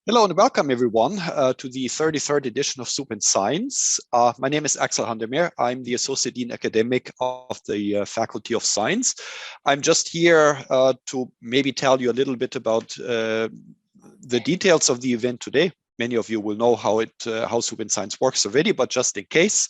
Hello and welcome everyone to the 33rd edition of Soup and Science. My name is Axel Handemer. I'm the Associate Dean Academic of the Faculty of Science. I'm just here to maybe tell you a little bit about the details of the event today. Many of you will know how Soup and Science works already, but just in case.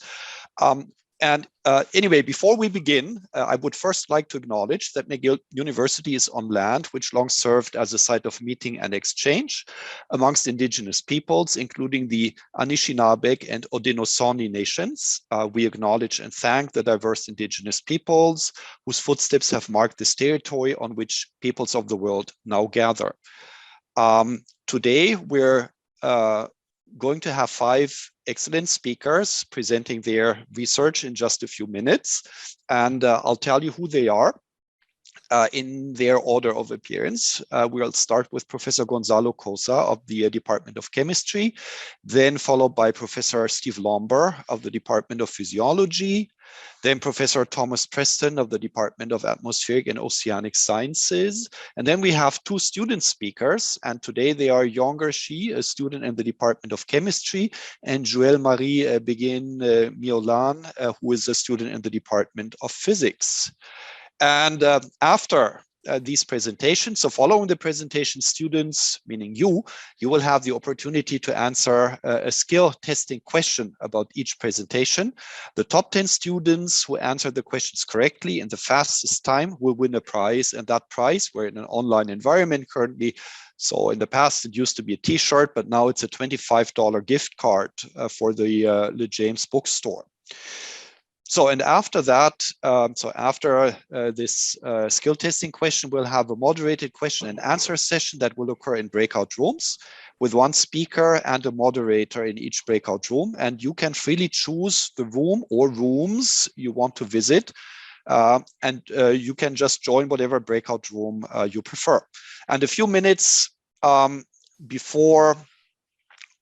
Anyway, before we begin, I would first like to acknowledge that McGill University is on land which long served as a site of meeting and exchange amongst indigenous peoples, including the Anishinaabe and Haudenosaunee nations. We acknowledge and thank the diverse indigenous peoples whose footsteps have marked this territory on which peoples of the world now gather. Today, we're going to have 5 excellent speakers presenting their research in just a few minutes. And I'll tell you who they are in their order of appearance. We'll start with Professor Gonzalo Cosa of the Department of Chemistry, then followed by Professor Steve Lomber of the Department of Physiology, then Professor Thomas Preston of the Department of Atmospheric and Oceanic Sciences. And then we have 2 student speakers, and today they are Yonger, a student in the Department of Chemistry, and Joelle-Marie Miolan, who is a student in the Department of Physics. And after these presentations, so following the presentation, students, meaning you will have the opportunity to answer a skill testing question about each presentation. The top 10 students who answer the questions correctly in the fastest time will win a prize, and that prize, we're in an online environment currently. So in the past, it used to be a t-shirt, but now it's a $25 gift card for the James bookstore. So, and after that, after this skill testing question, we'll have a moderated question and answer session that will occur in breakout rooms with 1 speaker and a moderator in each breakout room. And you can freely choose the room or rooms you want to visit. You can just join whatever breakout room you prefer. And a few minutes before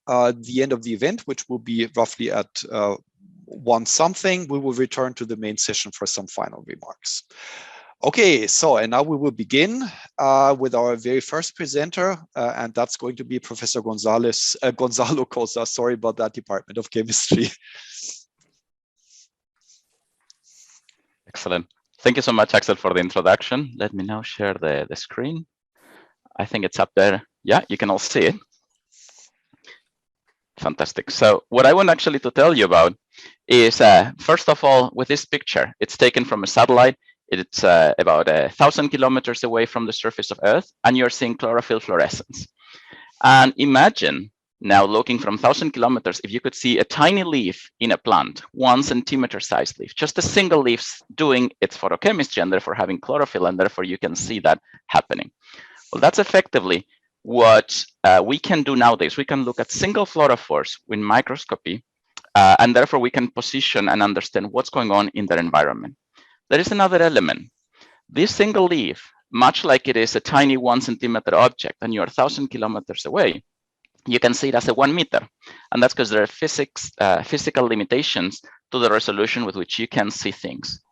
the end of the event, which will be roughly at 1 something, we will return to the main session for some final remarks. Okay, so and now we will begin with our very first presenter, and that's going to be Professor Gonzalo Cosa. Sorry about that, Department of Chemistry. Excellent. Thank you so much, Axel, for the introduction. Let me now share the screen. I think it's up there. Yeah, you can all see it. Fantastic. So what I want actually to tell you about is, first of all, with this picture, it's taken from a satellite. It's about 1,000 kilometers away from the surface of Earth, and you're seeing chlorophyll fluorescence. And imagine now looking from 1,000 kilometers, if you could see a tiny leaf in a plant, 1 centimeter sized leaf, just a single leaf doing its photochemistry and therefore having chlorophyll, and therefore you can see that happening. Well, that's effectively what we can do nowadays. We can look at single fluorophores with microscopy, and therefore we can position and understand what's going on in their environment. There is another element. This single leaf, much like it is a tiny 1 centimeter object and you're 1,000 kilometers away, you can see it as a 1 meter. And that's because there are physical limitations to the resolution with which you can see things.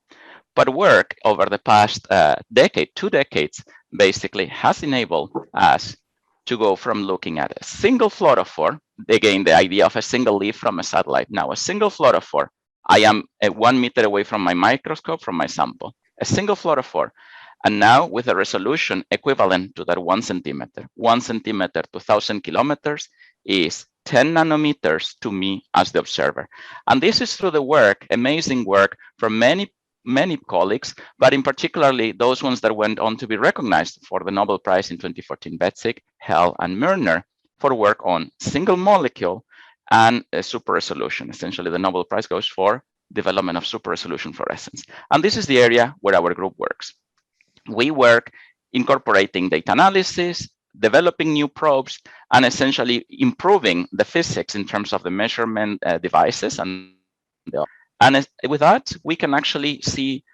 But work over the past 2 decades, basically has enabled us to go from looking at a single fluorophore, again, the idea of a single leaf from a satellite. Now, a single fluorophore, I am 1 meter away from my microscope, from my sample, a single fluorophore. And now with a resolution equivalent to that 1 centimeter, 1 centimeter to 1,000 kilometers is 10 nanometers to me as the observer. And this is through the work, amazing work from many colleagues, but in particularly those ones that went on to be recognized for the Nobel Prize in 2014, Betzig, Hell, and Murner, for work on single molecule and a super resolution. Essentially, the Nobel Prize goes for development of super resolution fluorescence. And this is the area where our group works. We work incorporating data analysis, developing new probes, and essentially improving the physics in terms of the measurement devices. And with that, we can actually see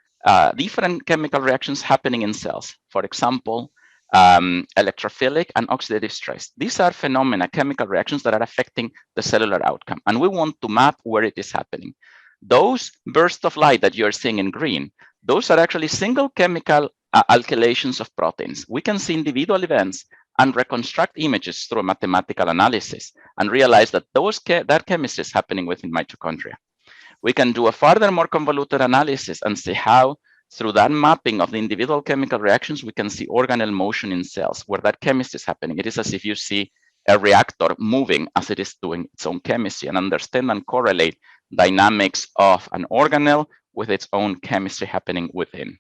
different chemical reactions happening in cells. For example, electrophilic and oxidative stress. These are phenomena, chemical reactions that are affecting the cellular outcome. And we want to map where it is happening. Those bursts of light that you're seeing in green, those are actually single chemical alkylations of proteins. We can see individual events and reconstruct images through mathematical analysis and realize that that chemistry is happening within mitochondria. We can do a further more convoluted analysis and see how, through that mapping of the individual chemical reactions, we can see organelle motion in cells where that chemistry is happening. It is as if you see a reactor moving as it is doing its own chemistry, and understand and correlate dynamics of an organelle with its own chemistry happening within.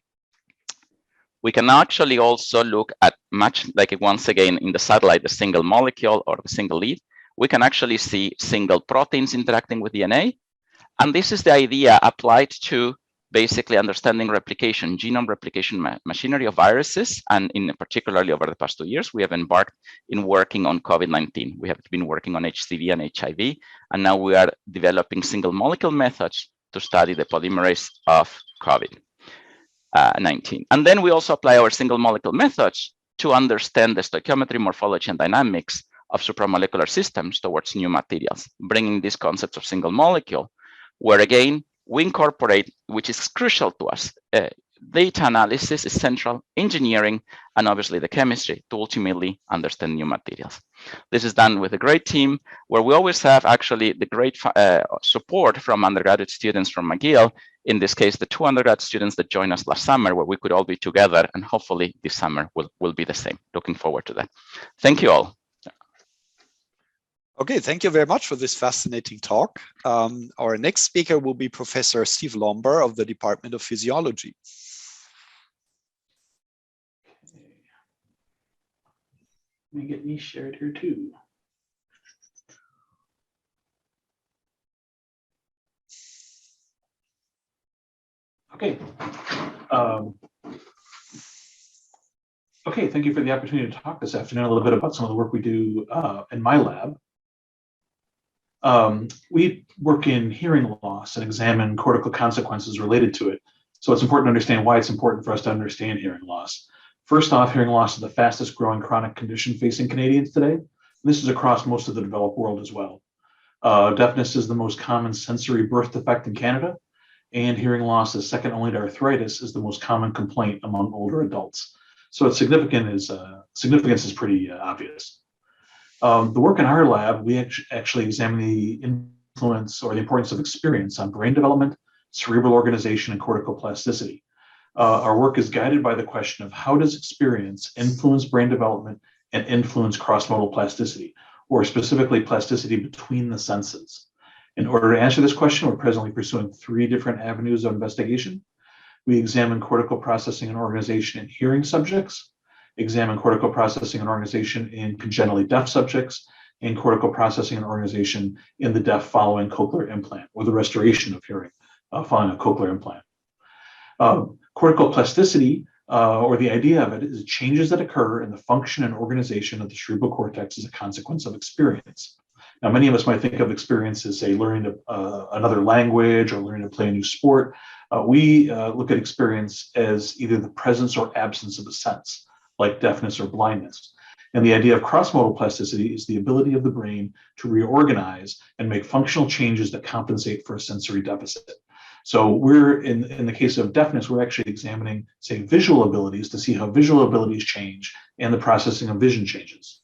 We can actually also look at, much like once again in the satellite, the single molecule or the single lead, we can actually see single proteins interacting with DNA. And this is the idea applied to basically understanding replication, genome replication machinery of viruses. And in particularly over the past 2 years, we have embarked in working on COVID-19. We have been working on HCV and HIV, and now we are developing single molecule methods to study the polymerase of COVID-19. And then we also apply our single molecule methods to understand the stoichiometry, morphology, and dynamics of supramolecular systems towards new materials, bringing these concepts of single molecule, where again, we incorporate, which is crucial to us, data analysis is central, engineering, and obviously the chemistry to ultimately understand new materials. This is done with a great team where we always have actually the great support from undergraduate students from McGill. In this case, the 2 undergrad students that joined us last summer, where we could all be together, and hopefully this summer will be the same. Looking forward to that. Thank you all. Okay, thank you very much for this fascinating talk. Our next speaker will be Professor Steve Lomber of the Department of Physiology. Let me get me shared here too. Okay. Okay, thank you for the opportunity to talk this afternoon a little bit about some of the work we do in my lab. We work in hearing loss and examine cortical consequences related to it. So it's important to understand why it's important for us to understand hearing loss. First off, hearing loss is the fastest growing chronic condition facing Canadians today. This is across most of the developed world as well. Deafness is the most common sensory birth defect in Canada, and hearing loss, is second only to arthritis, is the most common complaint among older adults. So its significance is pretty obvious. The work in our lab, we actually examine the influence or the importance of experience on brain development, cerebral organization, and cortical plasticity. Our work is guided by the question of how does experience influence brain development and influence cross-modal plasticity, or specifically plasticity between the senses. In order to answer this question, we're presently pursuing 3 different avenues of investigation. We examine cortical processing and organization in hearing subjects, examine cortical processing and organization in congenitally deaf subjects, and cortical processing and organization in the deaf following cochlear implant, or the restoration of hearing following a cochlear implant. Cortical plasticity, or the idea of it, is changes that occur in the function and organization of the cerebral cortex as a consequence of experience. Now, many of us might think of experience as, say, learning another language or learning to play a new sport. We look at experience as either the presence or absence of a sense, like deafness or blindness. And the idea of cross-modal plasticity is the ability of the brain to reorganize and make functional changes that compensate for a sensory deficit. So we're, in the case of deafness, we're actually examining, say, visual abilities to see how visual abilities change and the processing of vision changes.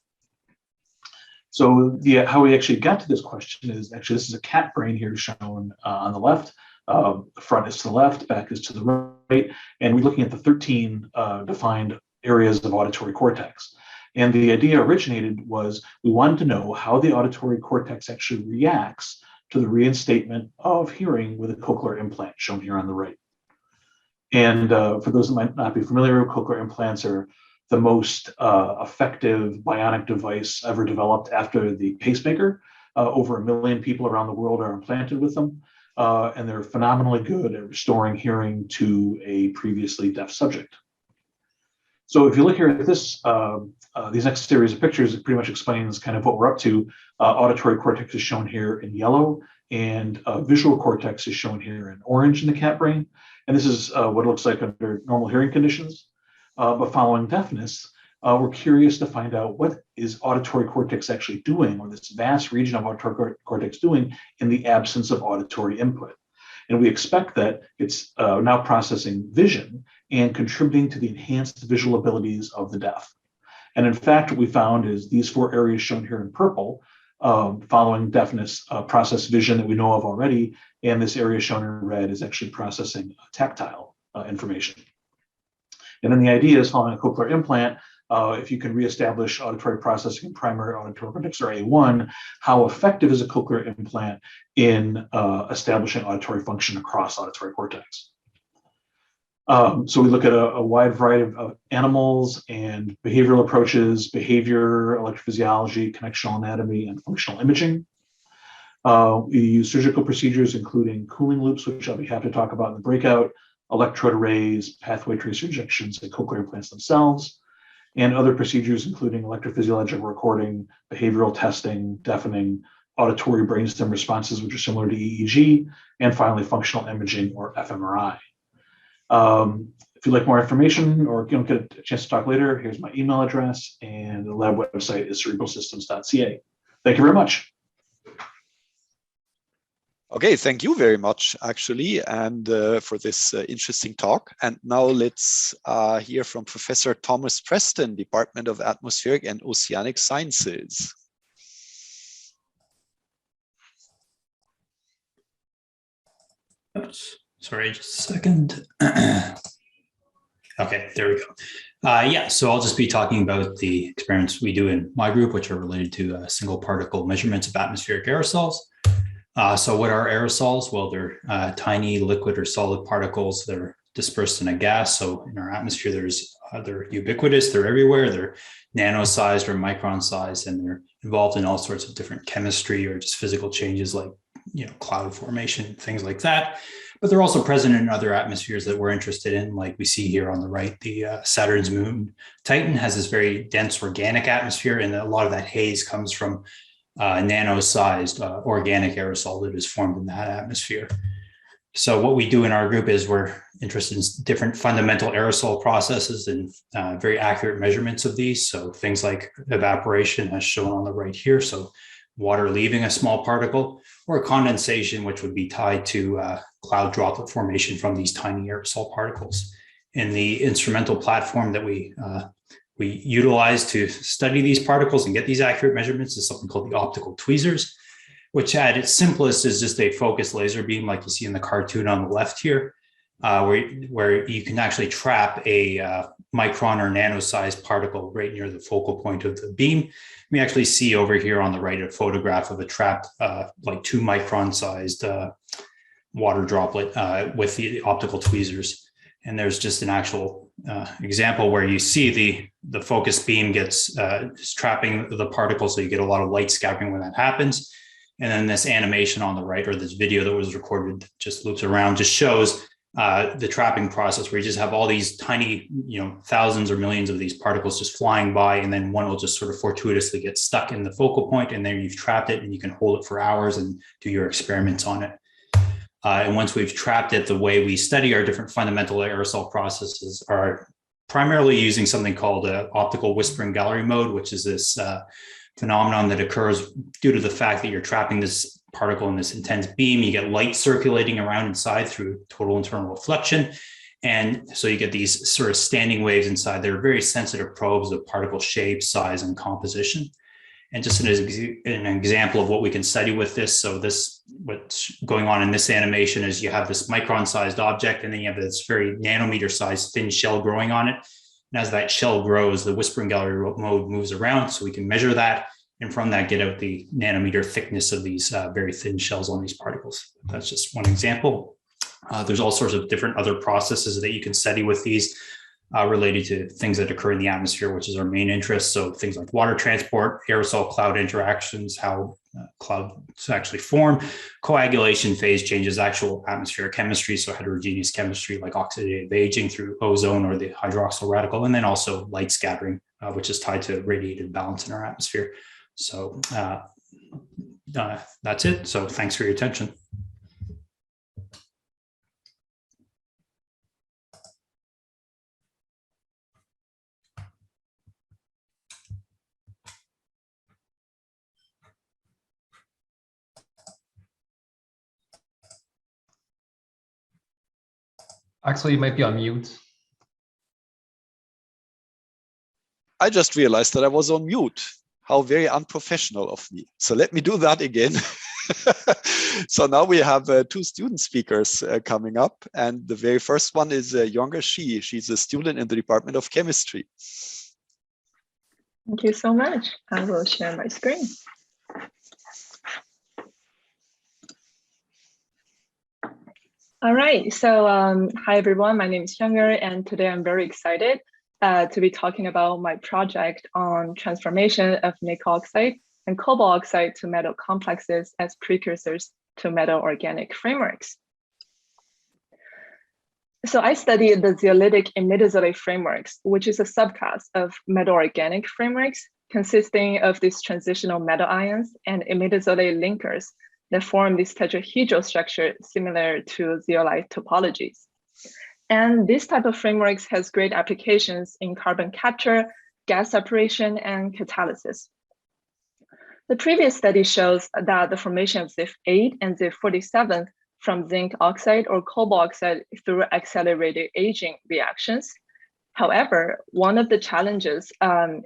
So how we actually got to this question is, actually, this is a cat brain here shown on the left. The front is to the left, back is to the right, and we're looking at the 13 defined areas of auditory cortex. And the idea originated was we wanted to know how the auditory cortex actually reacts to the reinstatement of hearing with a cochlear implant, shown here on the right. And for those that might not be familiar, cochlear implants are the most effective bionic device ever developed after the pacemaker. Over 1 million people around the world are implanted with them, and they're phenomenally good at restoring hearing to a previously deaf subject. So if you look here at this, these next series of pictures, it pretty much explains kind of what we're up to. Auditory cortex is shown here in yellow, and visual cortex is shown here in orange in the cat brain. And this is what it looks like under normal hearing conditions. But following deafness, we're curious to find out what is auditory cortex actually doing, or this vast region of auditory cortex doing, in the absence of auditory input. And we expect that it's now processing vision and contributing to the enhanced visual abilities of the deaf. And in fact, what we found is these 4 areas shown here in purple, following deafness process vision that we know of already, and this area shown in red is actually processing tactile information. And then the idea is, following a cochlear implant, if you can reestablish auditory processing in primary auditory cortex, or A1, how effective is a cochlear implant in establishing auditory function across auditory cortex? So we look at a wide variety of animals and behavioral approaches, behavior, electrophysiology, connectional anatomy, and functional imaging. We use surgical procedures, including cooling loops, which I'll be happy to talk about in the breakout, electrode arrays, pathway tracer injections, and cochlear implants themselves, and other procedures, including electrophysiological recording, behavioral testing, deafening, auditory brainstem responses, which are similar to EEG, and finally, functional imaging, or fMRI. If you'd like more information or you don't get a chance to talk later, here's my email address, and the lab website is cerebralsystems.ca. Thank you very much. Okay, thank you very much, actually, and for this interesting talk. And now let's hear from Professor Thomas Preston, Department of Atmospheric and Oceanic Sciences. Oops, sorry, just a second. Okay, there we go. Yeah, so I'll just be talking about the experiments we do in my group, which are related to single particle measurements of atmospheric aerosols. So what are aerosols? Well, they're tiny liquid or solid particles that are dispersed in a gas. So in our atmosphere, they're ubiquitous, they're everywhere, they're nano-sized or micron-sized, and they're involved in all sorts of different chemistry or just physical changes like, cloud formation, things like that. But they're also present in other atmospheres that we're interested in, like we see here on the right. The Saturn's moon Titan has this very dense organic atmosphere, and a lot of that haze comes from nano-sized organic aerosol that is formed in that atmosphere. So what we do in our group is we're interested in different fundamental aerosol processes and very accurate measurements of these. So things like evaporation, as shown on the right here. So water leaving a small particle, or condensation, which would be tied to cloud droplet formation from these tiny aerosol particles. In the instrumental platform that we utilize to study these particles and get these accurate measurements is something called the optical tweezers, which at its simplest is just a focused laser beam like you see in the cartoon on the left here, where you can actually trap a micron or nano-sized particle right near the focal point of the beam. We actually see over here on the right a photograph of a trapped like 2 micron sized water droplet with the optical tweezers. And there's just an actual example where you see the focus beam gets trapping the particle, so you get a lot of light scattering when that happens. And then this animation on the right, or this video that was recorded, just loops around, just shows the trapping process, where you just have all these tiny, thousands or millions of these particles just flying by, and then one will just sort of fortuitously get stuck in the focal point, and then you've trapped it, and you can hold it for hours and do your experiments on it. And once we've trapped it, the way we study our different fundamental aerosol processes are primarily using something called optical whispering gallery mode, which is this phenomenon that occurs due to the fact that you're trapping this particle in this intense beam. You get light circulating around inside through total internal reflection. And so you get these sort of standing waves inside. They're very sensitive probes of particle shape, size, and composition. And just an example of what we can study with this. So what's going on in this animation is you have this micron-sized object, and then you have this very nanometer-sized thin shell growing on it. And as that shell grows, the whispering gallery mode moves around, so we can measure that, and from that get out the nanometer thickness of these very thin shells on these particles. That's just one example. There's all sorts of different other processes that you can study with these related to things that occur in the atmosphere, which is our main interest. So things like water transport, aerosol cloud interactions, how clouds actually form, coagulation phase changes, actual atmospheric chemistry, so heterogeneous chemistry like oxidative aging through ozone or the hydroxyl radical, and then also light scattering, which is tied to radiated balance in our atmosphere. So that's it. So thanks for your attention. Axel, you might be on mute. I just realized that I was on mute. How very unprofessional of me. So let me do that again. So now we have two student speakers coming up. And the very first one is Yonger. She's a student in the Department of Chemistry. Thank you so much. I will share my screen. All right, so hi everyone, my name is Yonger, and today I'm very excited to be talking about my project on transformation of nickel oxide and cobalt oxide to metal complexes as precursors to metal organic frameworks. So I studied the zeolitic imidazole frameworks, which is a subclass of metal organic frameworks consisting of these transitional metal ions and imidazole linkers that form this tetrahedral structure similar to zeolite topologies. And this type of frameworks has great applications in carbon capture, gas separation, and catalysis. The previous study shows that the formation of ZIF-8 and ZIF-47 from zinc oxide or cobalt oxide through accelerated aging reactions. However, one of the challenges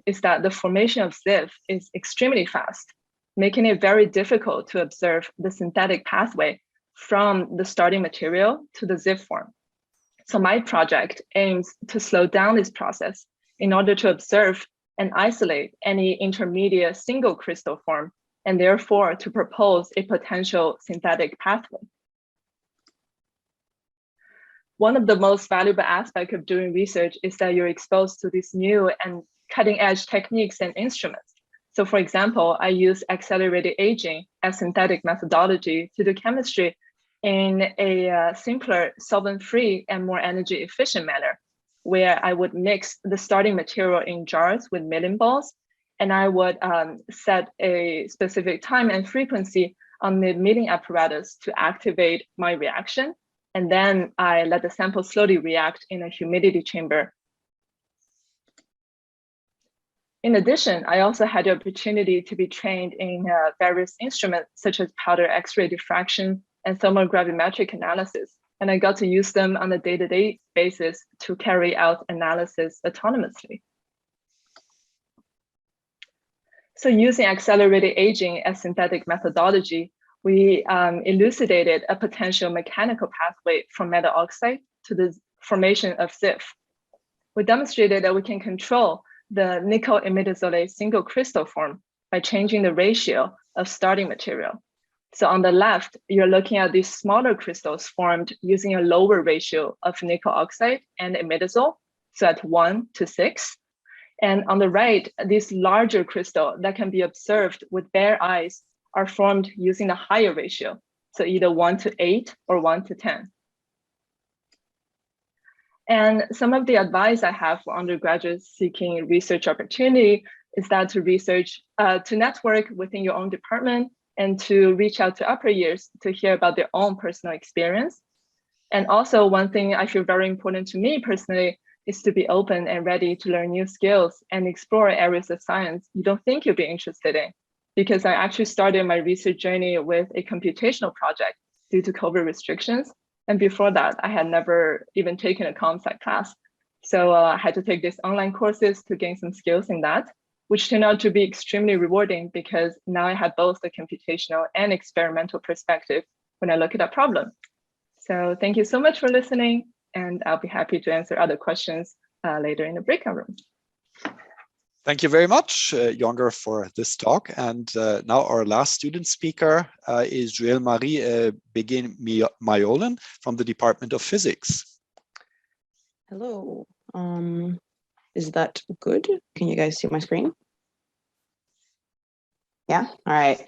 is that the formation of ZIF is extremely fast, making it very difficult to observe the synthetic pathway from the starting material to the ZIF form. So my project aims to slow down this process in order to observe and isolate any intermediate single crystal form, and therefore to propose a potential synthetic pathway. One of the most valuable aspects of doing research is that you're exposed to these new and cutting edge techniques and instruments. So for example, I use accelerated aging as synthetic methodology to do chemistry in a simpler, solvent-free and more energy efficient manner, where I would mix the starting material in jars with milling balls, and I would set a specific time and frequency on the milling apparatus to activate my reaction. And then I let the sample slowly react in a humidity chamber. In addition, I also had the opportunity to be trained in various instruments such as powder X-ray diffraction and thermal gravimetric analysis. And I got to use them on a day-to-day basis to carry out analysis autonomously. So using accelerated aging as synthetic methodology, we elucidated a potential mechanical pathway from metal oxide to the formation of ZIF. We demonstrated that we can control the nickel imidazole single crystal form by changing the ratio of starting material. So on the left, you're looking at these smaller crystals formed using a lower ratio of nickel oxide and imidazole, so at 1:6. And on the right, these larger crystals that can be observed with bare eyes are formed using a higher ratio, so either 1:8 or 1:10. And some of the advice I have for undergraduates seeking research opportunity is that to research, to network within your own department and to reach out to upper years to hear about their own personal experience. And also one thing I feel very important to me personally is to be open and ready to learn new skills and explore areas of science you don't think you'll be interested in. Because I actually started my research journey with a computational project due to COVID restrictions. And before that, I had never even taken a comp sci class. So I had to take these online courses to gain some skills in that, which turned out to be extremely rewarding because now I have both the computational and experimental perspective when I look at a problem. So thank you so much for listening, and I'll be happy to answer other questions later in the breakout room. Thank you very much, Yonger, for this talk. And now our last student speaker is Joelle-Marie Miolan from the Department of Physics. Hello. Is that good? Can you guys see my screen? Yeah, all right.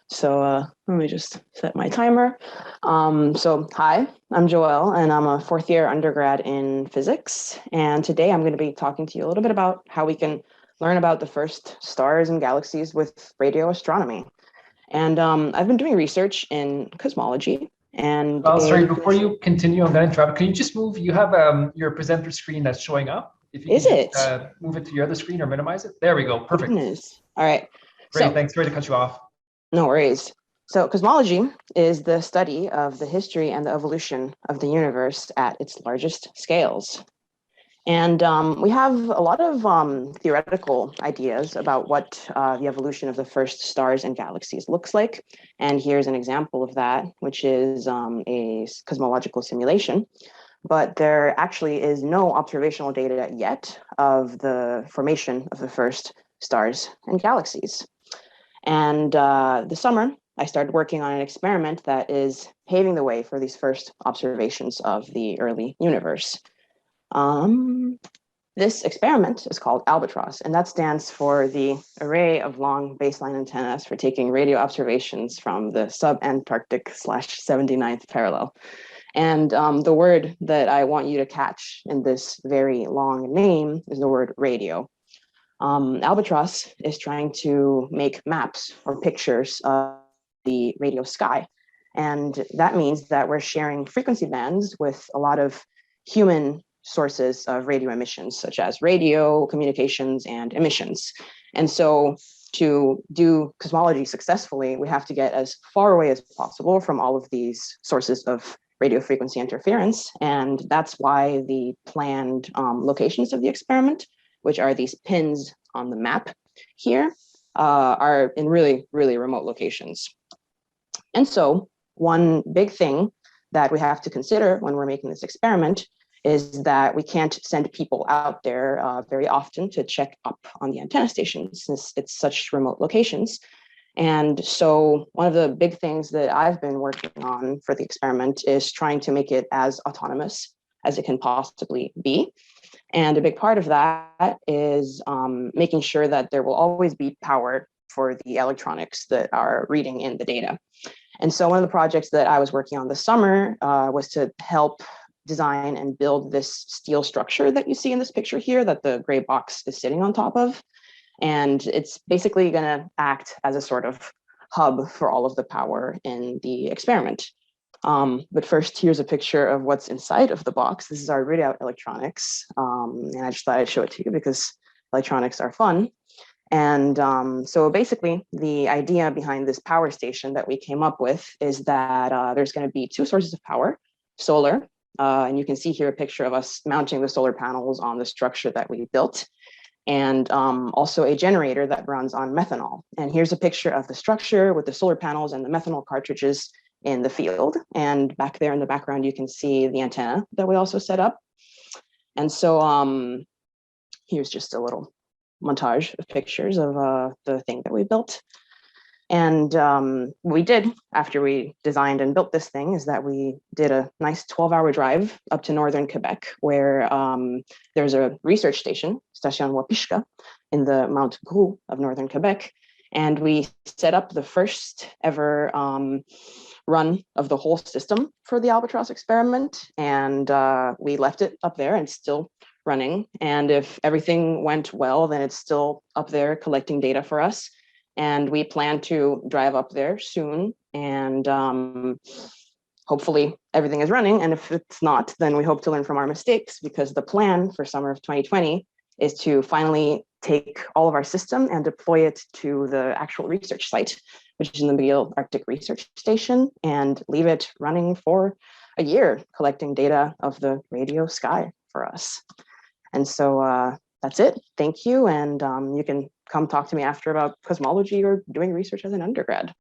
So let me just set my timer. So hi, I'm Joelle, and I'm a fourth year undergrad in physics. And today I'm going to be talking to you a little bit about how we can learn about the first stars and galaxies with radio astronomy. And I've been doing research in cosmology. And sorry, before you continue, I'm going to interrupt. Can you just move? You have your presenter screen that's showing up. If you can just, move it to your other screen or minimize it. There we go. Perfect. Goodness. All right. Great. So, thanks. Sorry to cut you off. No worries. So cosmology is the study of the history and the evolution of the universe at its largest scales. And we have a lot of theoretical ideas about what the evolution of the first stars and galaxies looks like. And here's an example of that, which is a cosmological simulation. But there actually is no observational data yet of the formation of the first stars and galaxies. And this summer, I started working on an experiment that is paving the way for these first observations of the early universe. This experiment is called Albatross, and that stands for the Array of Long Baseline Antennas for taking radio observations from the sub-Antarctic/79th parallel. And the word that I want you to catch in this very long name is the word radio. Albatross is trying to make maps or pictures of the radio sky. And that means that we're sharing frequency bands with a lot of human sources of radio emissions, such as radio, communications, and emissions. And so to do cosmology successfully, we have to get as far away as possible from all of these sources of radio frequency interference. And that's why the planned locations of the experiment, which are these pins on the map here, are in really, really remote locations. And so one big thing that we have to consider when we're making this experiment is that we can't send people out there very often to check up on the antenna stations since it's such remote locations. And so one of the big things that I've been working on for the experiment is trying to make it as autonomous as it can possibly be. And a big part of that is making sure that there will always be power for the electronics that are reading in the data. And so one of the projects that I was working on this summer was to help design and build this steel structure that you see in this picture here that the gray box is sitting on top of. And it's basically going to act as a sort of hub for all of the power in the experiment. But first, here's a picture of what's inside of the box. This is our readout electronics. And I just thought I'd show it to you because electronics are fun. And so basically, the idea behind this power station that we came up with is that there's going to be two sources of power, solar, and you can see here a picture of us mounting the solar panels on the structure that we built, and also a generator that runs on methanol. And here's a picture of the structure with the solar panels and the methanol cartridges in the field. And back there in the background, you can see the antenna that we also set up. And so here's just a little montage of pictures of the thing that we built. And what we did after we designed and built this thing is that we did a nice 12-hour drive up to northern Quebec, where there's a research station, Station Wapishka, in the Mount Gros of northern Quebec. And we set up the first ever run of the whole system for the Albatross experiment. And we left it up there and still running. And if everything went well, then it's still up there collecting data for us. And we plan to drive up there soon, and hopefully everything is running. And if it's not, then we hope to learn from our mistakes, because the plan for summer of 2020 is to finally take all of our system and deploy it to the actual research site, which is in the McGill Arctic Research Station, and leave it running for a year, collecting data of the radio sky for us. And so that's it. Thank you. And you can come talk to me after about cosmology or doing research as an undergrad.